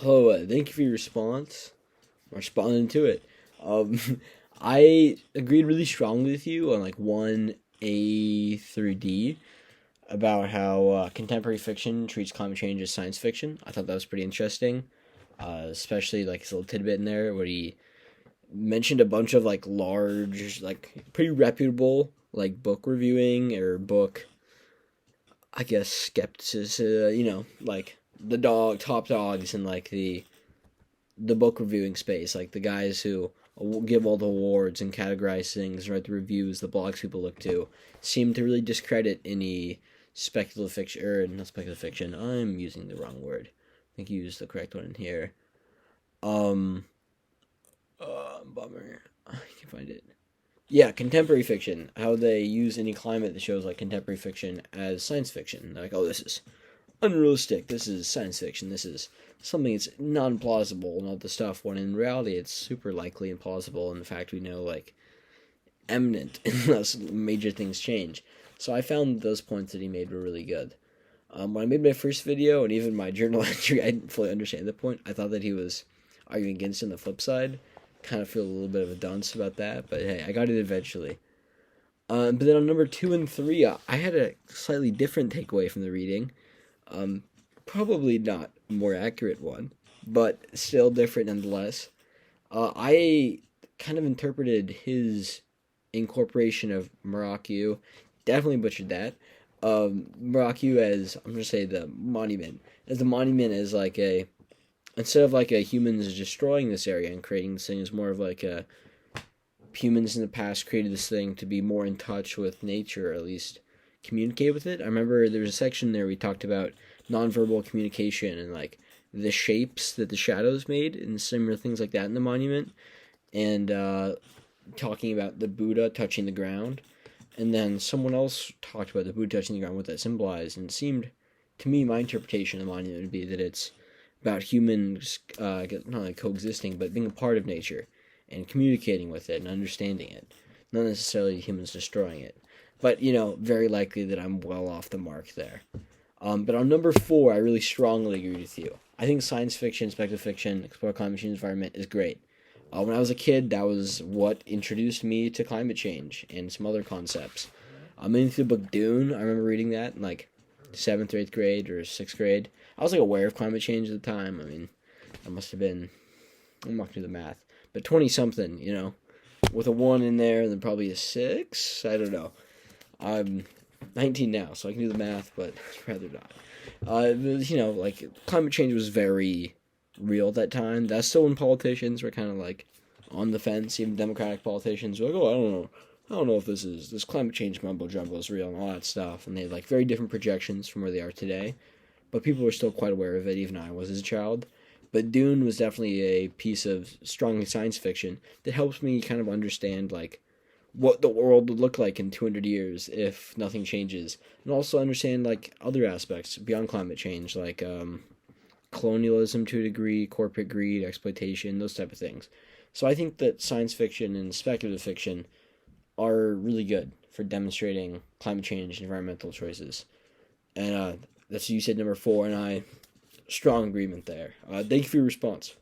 Hello, thank you for your response. I'm responding to it. Um, I agreed really strongly with you on like 1A through D about how contemporary fiction treats climate change as science fiction. I thought that was pretty interesting, especially like his little tidbit in there where he mentioned a bunch of like large, like pretty reputable like book reviewing or book, I guess, skepticism, like the top dogs in like the book reviewing space, like the guys who give all the awards and categorize things, write the reviews, the blogs people look to, seem to really discredit any speculative fiction, or not speculative fiction. I'm using the wrong word. I think you used the correct one in here. Um, Bummer. I can't find it. Yeah, contemporary fiction. How they use any climate that shows like contemporary fiction as science fiction. Like, oh, this is unrealistic. This is science fiction. This is something that's non-plausible and all the stuff. When in reality, it's super likely and plausible. In fact, we know like eminent unless major things change. So I found those points that he made were really good. When I made my first video and even my journal entry, I didn't fully understand the point. I thought that he was arguing against it on the flip side. Kind of feel a little bit of a dunce about that, but hey, I got it eventually. But then on number 2 and 3, I had a slightly different takeaway from the reading. Um, Probably not a more accurate one, but still different nonetheless. I kind of interpreted his incorporation of Maraku, definitely butchered that. Maraku as, I'm gonna say, the monument, as like a, instead of like a humans destroying this area and creating this thing, is more of like a humans in the past created this thing to be more in touch with nature, or at least communicate with it. I remember there was a section there we talked about nonverbal communication and like the shapes that the shadows made and similar things like that in the monument, and talking about the Buddha touching the ground. And then someone else talked about the Buddha touching the ground, what that symbolized, and it seemed to me, my interpretation of the monument would be that it's about humans not like coexisting, but being a part of nature and communicating with it and understanding it, not necessarily humans destroying it. But very likely that I'm well off the mark there. But on number 4, I really strongly agree with you. I think science fiction, speculative fiction, explore climate change environment is great. When I was a kid, that was what introduced me to climate change and some other concepts. I'm into the book Dune. I remember reading that in like 7th or 8th grade or 6th grade. I was like aware of climate change at the time. I mean, I must have been, I'm not gonna do the math, but 20 something, with a 1 in there and then probably a 6. I don't know. I'm 19 now, so I can do the math, but I'd rather not. Like climate change was very real at that time. That's still when politicians were kind of like on the fence. Even Democratic politicians were like, "Oh, I don't know if this climate change mumbo jumbo is real and all that stuff." And they had like very different projections from where they are today. But people were still quite aware of it. Even I was as a child. But Dune was definitely a piece of strongly science fiction that helps me kind of understand like what the world would look like in 200 years if nothing changes, and also understand like other aspects beyond climate change, like colonialism to a degree, corporate greed, exploitation, those type of things. So I think that science fiction and speculative fiction are really good for demonstrating climate change and environmental choices. And that's what you said number 4, and I strong agreement there. Thank you for your response.